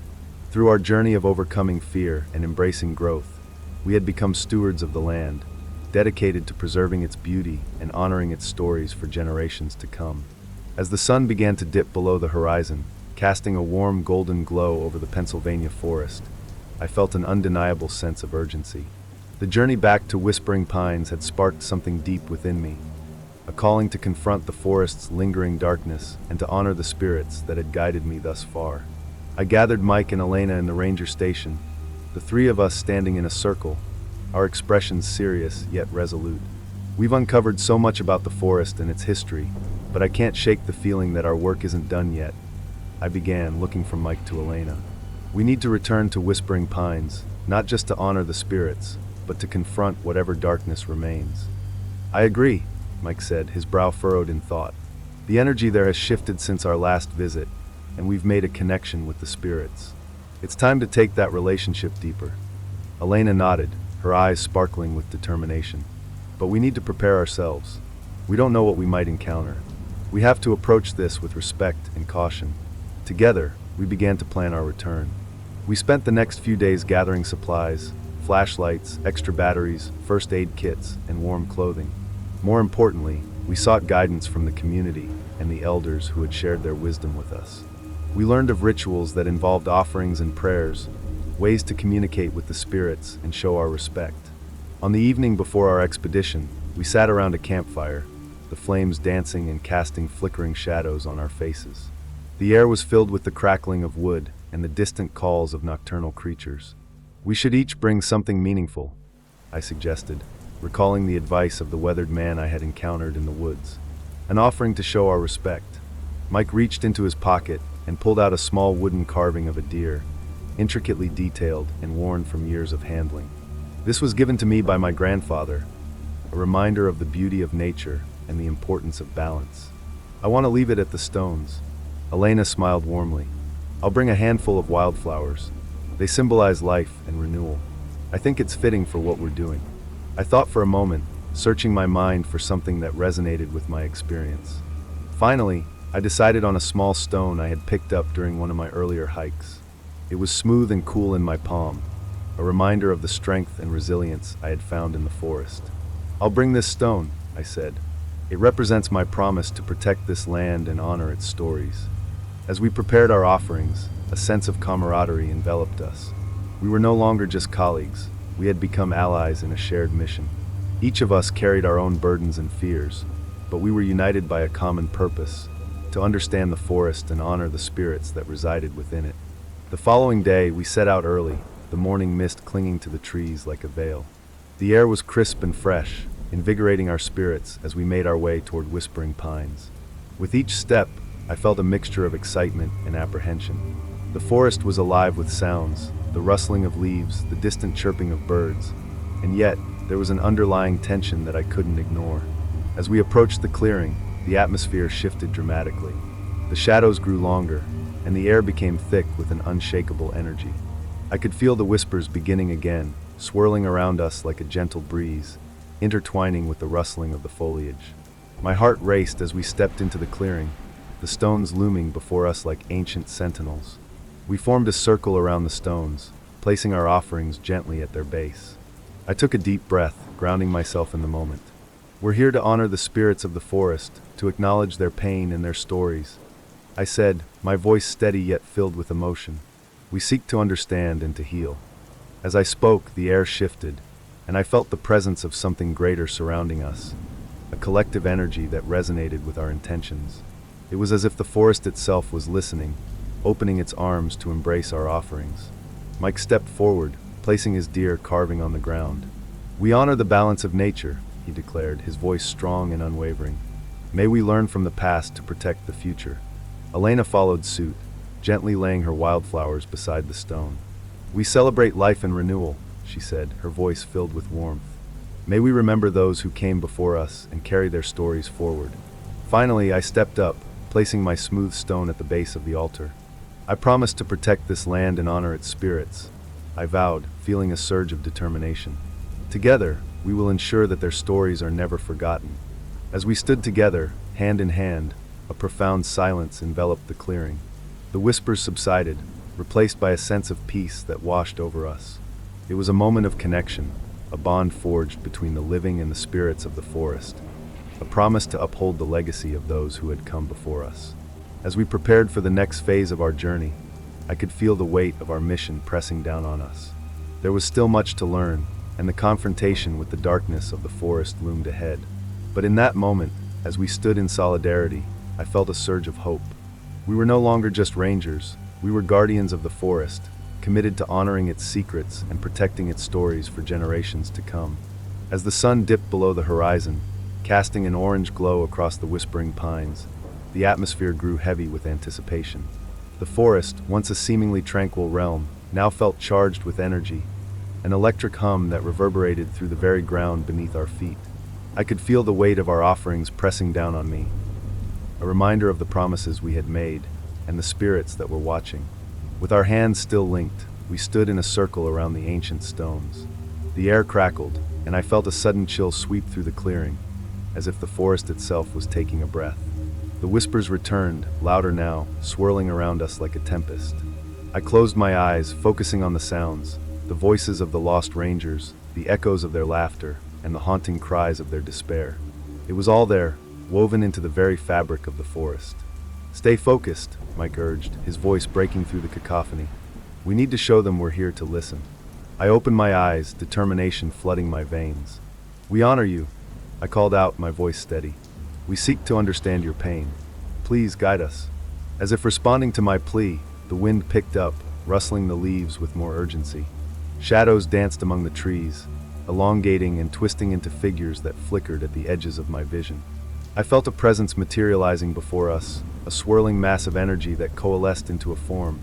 A: Through our journey of overcoming fear and embracing growth, we had become stewards of the land, dedicated to preserving its beauty and honoring its stories for generations to come. As the sun began to dip below the horizon, casting a warm golden glow over the Pennsylvania forest, I felt an undeniable sense of urgency. The journey back to Whispering Pines had sparked something deep within me, a calling to confront the forest's lingering darkness and to honor the spirits that had guided me thus far. I gathered Mike and Elena in the ranger station, the three of us standing in a circle, our expressions serious yet resolute. We've uncovered so much about the forest and its history, but I can't shake the feeling that our work isn't done yet. I began, looking from Mike to Elena. We need to return to Whispering Pines, not just to honor the spirits, but to confront whatever darkness remains. I agree, Mike said, his brow furrowed in thought. The energy there has shifted since our last visit, and we've made a connection with the spirits. It's time to take that relationship deeper. Elena nodded, her eyes sparkling with determination. But we need to prepare ourselves. We don't know what we might encounter. We have to approach this with respect and caution. Together, we began to plan our return. We spent the next few days gathering supplies, flashlights, extra batteries, first aid kits, and warm clothing. More importantly, we sought guidance from the community and the elders who had shared their wisdom with us. We learned of rituals that involved offerings and prayers, ways to communicate with the spirits and show our respect. On the evening before our expedition, we sat around a campfire, the flames dancing and casting flickering shadows on our faces. The air was filled with the crackling of wood and the distant calls of nocturnal creatures. We should each bring something meaningful, I suggested, recalling the advice of the weathered man I had encountered in the woods. An offering to show our respect. Mike reached into his pocket and pulled out a small wooden carving of a deer, intricately detailed and worn from years of handling. This was given to me by my grandfather, a reminder of the beauty of nature and the importance of balance. I want to leave it at the stones. Elena smiled warmly. I'll bring a handful of wildflowers. They symbolize life and renewal. I think it's fitting for what we're doing. I thought for a moment, searching my mind for something that resonated with my experience. Finally, I decided on a small stone I had picked up during one of my earlier hikes. It was smooth and cool in my palm, a reminder of the strength and resilience I had found in the forest. I'll bring this stone, I said. It represents my promise to protect this land and honor its stories. As we prepared our offerings, a sense of camaraderie enveloped us. We were no longer just colleagues. We had become allies in a shared mission. Each of us carried our own burdens and fears, but we were united by a common purpose, to understand the forest and honor the spirits that resided within it. The following day, we set out early, the morning mist clinging to the trees like a veil. The air was crisp and fresh, invigorating our spirits as we made our way toward Whispering Pines. With each step, I felt a mixture of excitement and apprehension. The forest was alive with sounds, the rustling of leaves, the distant chirping of birds, and yet there was an underlying tension that I couldn't ignore. As we approached the clearing, the atmosphere shifted dramatically. The shadows grew longer, and the air became thick with an unshakable energy. I could feel the whispers beginning again, swirling around us like a gentle breeze, intertwining with the rustling of the foliage. My heart raced as we stepped into the clearing, the stones looming before us like ancient sentinels. We formed a circle around the stones, placing our offerings gently at their base. I took a deep breath, grounding myself in the moment. We're here to honor the spirits of the forest, to acknowledge their pain and their stories, I said, my voice steady yet filled with emotion. We seek to understand and to heal. As I spoke, the air shifted, and I felt the presence of something greater surrounding us, a collective energy that resonated with our intentions. It was as if the forest itself was listening, opening its arms to embrace our offerings. Mike stepped forward, placing his deer carving on the ground. We honor the balance of nature, he declared, his voice strong and unwavering. May we learn from the past to protect the future. Elena followed suit, gently laying her wildflowers beside the stone. We celebrate life and renewal, she said, her voice filled with warmth. May we remember those who came before us and carry their stories forward. Finally, I stepped up, placing my smooth stone at the base of the altar. I promised to protect this land and honor its spirits, I vowed, feeling a surge of determination. Together, we will ensure that their stories are never forgotten. As we stood together, hand in hand, a profound silence enveloped the clearing. The whispers subsided, replaced by a sense of peace that washed over us. It was a moment of connection, a bond forged between the living and the spirits of the forest, a promise to uphold the legacy of those who had come before us. As we prepared for the next phase of our journey, I could feel the weight of our mission pressing down on us. There was still much to learn, and the confrontation with the darkness of the forest loomed ahead. But in that moment, as we stood in solidarity, I felt a surge of hope. We were no longer just rangers, we were guardians of the forest, committed to honoring its secrets and protecting its stories for generations to come. As the sun dipped below the horizon, casting an orange glow across the Whispering Pines, the atmosphere grew heavy with anticipation. The forest, once a seemingly tranquil realm, now felt charged with energy, an electric hum that reverberated through the very ground beneath our feet. I could feel the weight of our offerings pressing down on me, a reminder of the promises we had made and the spirits that were watching. With our hands still linked, we stood in a circle around the ancient stones. The air crackled, and I felt a sudden chill sweep through the clearing. as if the forest itself was taking a breath. The whispers returned, louder now, swirling around us like a tempest. I closed my eyes, focusing on the sounds, the voices of the lost rangers, the echoes of their laughter, and the haunting cries of their despair. It was all there, woven into the very fabric of the forest. "Stay focused," Mike urged, his voice breaking through the cacophony. "We need to show them we're here to listen." I opened my eyes, determination flooding my veins. "We honor you," I called out, my voice steady. "We seek to understand your pain. Please guide us." As if responding to my plea, the wind picked up, rustling the leaves with more urgency. Shadows danced among the trees, elongating and twisting into figures that flickered at the edges of my vision. I felt a presence materializing before us, a swirling mass of energy that coalesced into a form.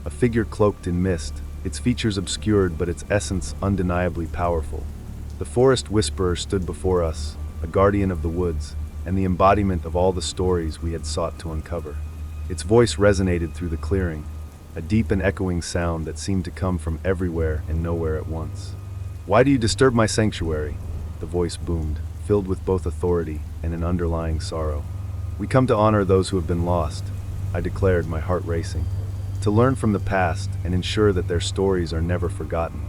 A: A figure cloaked in mist, its features obscured but its essence undeniably powerful. The forest whisperer stood before us, a guardian of the woods, and the embodiment of all the stories we had sought to uncover. Its voice resonated through the clearing, a deep and echoing sound that seemed to come from everywhere and nowhere at once. "Why do you disturb my sanctuary?" the voice boomed, filled with both authority and an underlying sorrow. "We come to honor those who have been lost," I declared, my heart racing. "To learn from the past and ensure that their stories are never forgotten.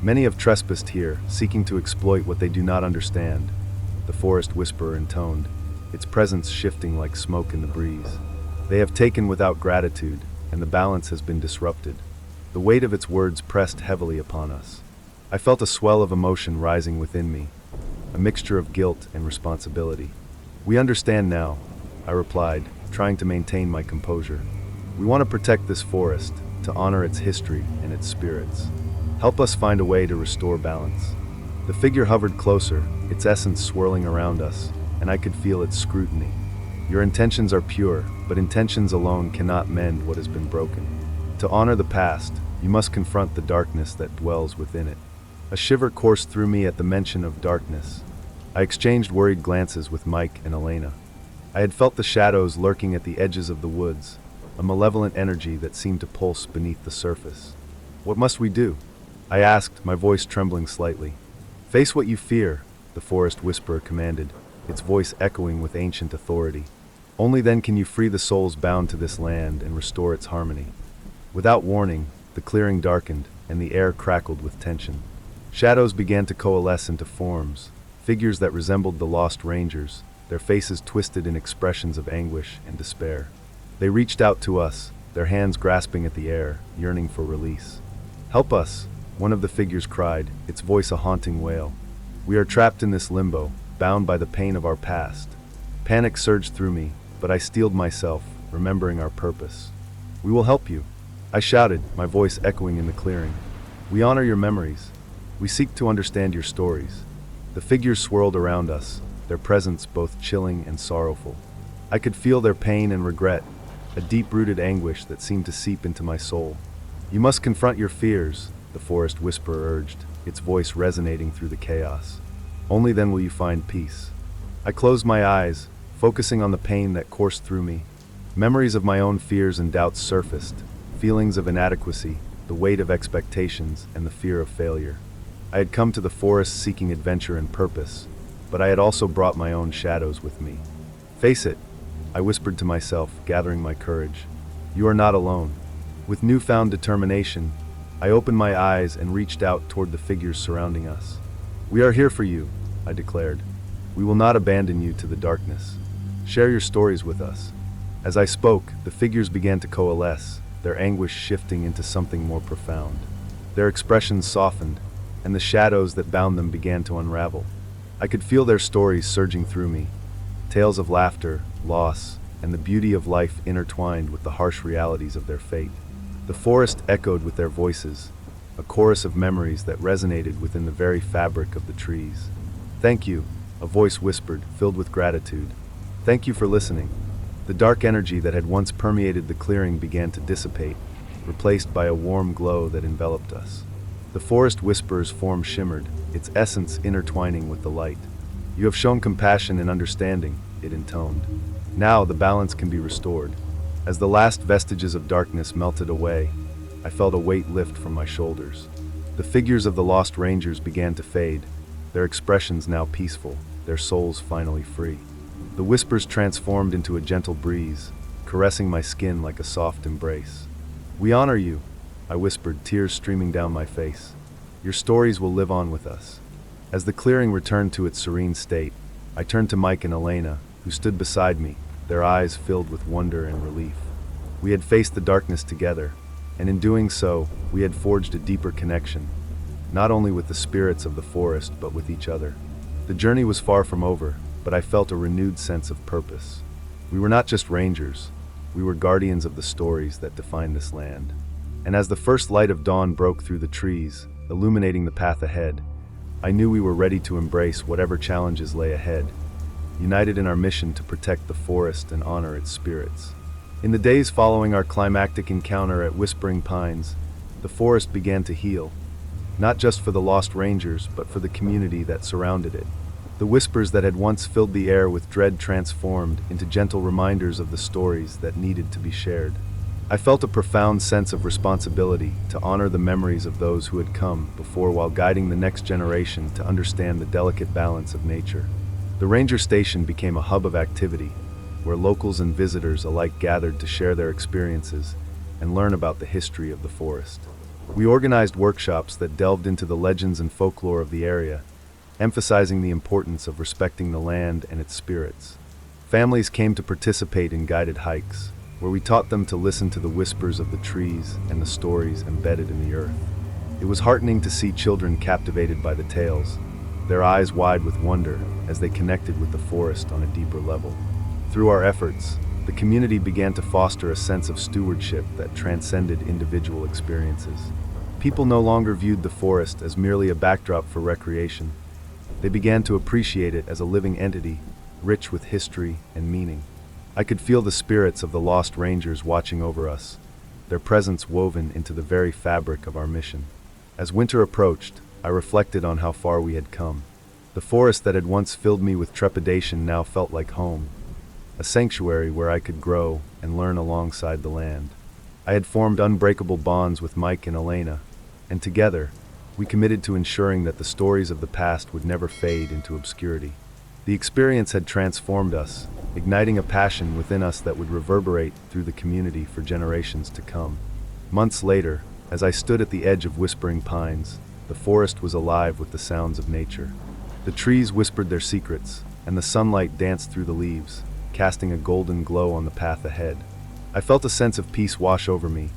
A: Many have trespassed here, seeking to exploit what they do not understand," the forest whisperer intoned, its presence shifting like smoke in the breeze. "They have taken without gratitude, and the balance has been disrupted." The weight of its words pressed heavily upon us. I felt a swell of emotion rising within me, a mixture of guilt and responsibility. "We understand now," I replied, trying to maintain my composure. "We want to protect this forest, to honor its history and its spirits. Help us find a way to restore balance." The figure hovered closer, its essence swirling around us, and I could feel its scrutiny. "Your intentions are pure, but intentions alone cannot mend what has been broken. To honor the past, you must confront the darkness that dwells within it." A shiver coursed through me at the mention of darkness. I exchanged worried glances with Mike and Elena. I had felt the shadows lurking at the edges of the woods, a malevolent energy that seemed to pulse beneath the surface. "What must we do?" I asked, my voice trembling slightly. "Face what you fear," the forest whisperer commanded, its voice echoing with ancient authority. "Only then can you free the souls bound to this land and restore its harmony." Without warning, the clearing darkened, and the air crackled with tension. Shadows began to coalesce into forms, figures that resembled the lost rangers, their faces twisted in expressions of anguish and despair. They reached out to us, their hands grasping at the air, yearning for release. "Help us," one of the figures cried, its voice a haunting wail. "We are trapped in this limbo, bound by the pain of our past." Panic surged through me, but I steeled myself, remembering our purpose. "We will help you," I shouted, my voice echoing in the clearing. "We honor your memories. We seek to understand your stories." The figures swirled around us, their presence both chilling and sorrowful. I could feel their pain and regret, a deep-rooted anguish that seemed to seep into my soul. "You must confront your fears," the forest whisperer urged, its voice resonating through the chaos. "Only then will you find peace." I closed my eyes, focusing on the pain that coursed through me. Memories of my own fears and doubts surfaced, feelings of inadequacy, the weight of expectations, and the fear of failure. I had come to the forest seeking adventure and purpose, but I had also brought my own shadows with me. "Face it," I whispered to myself, gathering my courage. "You are not alone." With newfound determination, I opened my eyes and reached out toward the figures surrounding us. "We are here for you," I declared. "We will not abandon you to the darkness. Share your stories with us." As I spoke, the figures began to coalesce, their anguish shifting into something more profound. Their expressions softened, and the shadows that bound them began to unravel. I could feel their stories surging through me, tales of laughter, loss, and the beauty of life intertwined with the harsh realities of their fate. The forest echoed with their voices, a chorus of memories that resonated within the very fabric of the trees. "Thank you," a voice whispered, filled with gratitude. "Thank you for listening." The dark energy that had once permeated the clearing began to dissipate, replaced by a warm glow that enveloped us. The forest whisperer's form shimmered, its essence intertwining with the light. "You have shown compassion and understanding," it intoned. "Now the balance can be restored." As the last vestiges of darkness melted away, I felt a weight lift from my shoulders. The figures of the lost rangers began to fade, their expressions now peaceful. their souls finally free. The whispers transformed into a gentle breeze, caressing my skin like a soft embrace. "We honor you," I whispered, tears streaming down my face. "Your stories will live on with us." As the clearing returned to its serene state, I turned to Mike and Elena, who stood beside me, their eyes filled with wonder and relief. We had faced the darkness together, and in doing so, we had forged a deeper connection, not only with the spirits of the forest, but with each other. The journey was far from over, but I felt a renewed sense of purpose. We were not just rangers, we were guardians of the stories that define this land. And as the first light of dawn broke through the trees, illuminating the path ahead, I knew we were ready to embrace whatever challenges lay ahead, united in our mission to protect the forest and honor its spirits. In the days following our climactic encounter at Whispering Pines, the forest began to heal, not just for the lost rangers, but for the community that surrounded it. The whispers that had once filled the air with dread transformed into gentle reminders of the stories that needed to be shared. I felt a profound sense of responsibility to honor the memories of those who had come before while guiding the next generation to understand the delicate balance of nature. The ranger station became a hub of activity, where locals and visitors alike gathered to share their experiences and learn about the history of the forest. We organized workshops that delved into the legends and folklore of the area, emphasizing the importance of respecting the land and its spirits. Families came to participate in guided hikes, where we taught them to listen to the whispers of the trees and the stories embedded in the earth. It was heartening to see children captivated by the tales, their eyes wide with wonder as they connected with the forest on a deeper level. Through our efforts, the community began to foster a sense of stewardship that transcended individual experiences. People no longer viewed the forest as merely a backdrop for recreation. They began to appreciate it as a living entity, rich with history and meaning. I could feel the spirits of the lost rangers watching over us, their presence woven into the very fabric of our mission. As winter approached, I reflected on how far we had come. The forest that had once filled me with trepidation now felt like home, a sanctuary where I could grow and learn alongside the land. I had formed unbreakable bonds with Mike and Elena, and together, we committed to ensuring that the stories of the past would never fade into obscurity. The experience had transformed us, igniting a passion within us that would reverberate through the community for generations to come. Months later, as I stood at the edge of Whispering Pines, the forest was alive with the sounds of nature. The trees whispered their secrets, and the sunlight danced through the leaves, casting a golden glow on the path ahead. I felt a sense of peace wash over me,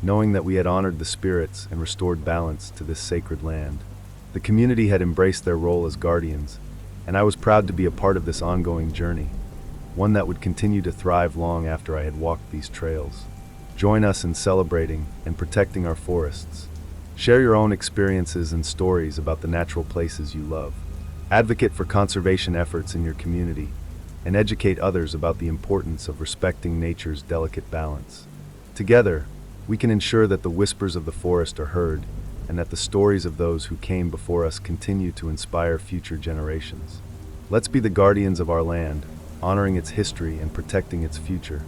A: knowing that we had honored the spirits and restored balance to this sacred land. The community had embraced their role as guardians, and I was proud to be a part of this ongoing journey, one that would continue to thrive long after I had walked these trails. Join us in celebrating and protecting our forests. Share your own experiences and stories about the natural places you love. Advocate for conservation efforts in your community, and educate others about the importance of respecting nature's delicate balance. Together, we can ensure that the whispers of the forest are heard, and that the stories of those who came before us continue to inspire future generations. Let's be the guardians of our land, honoring its history and protecting its future.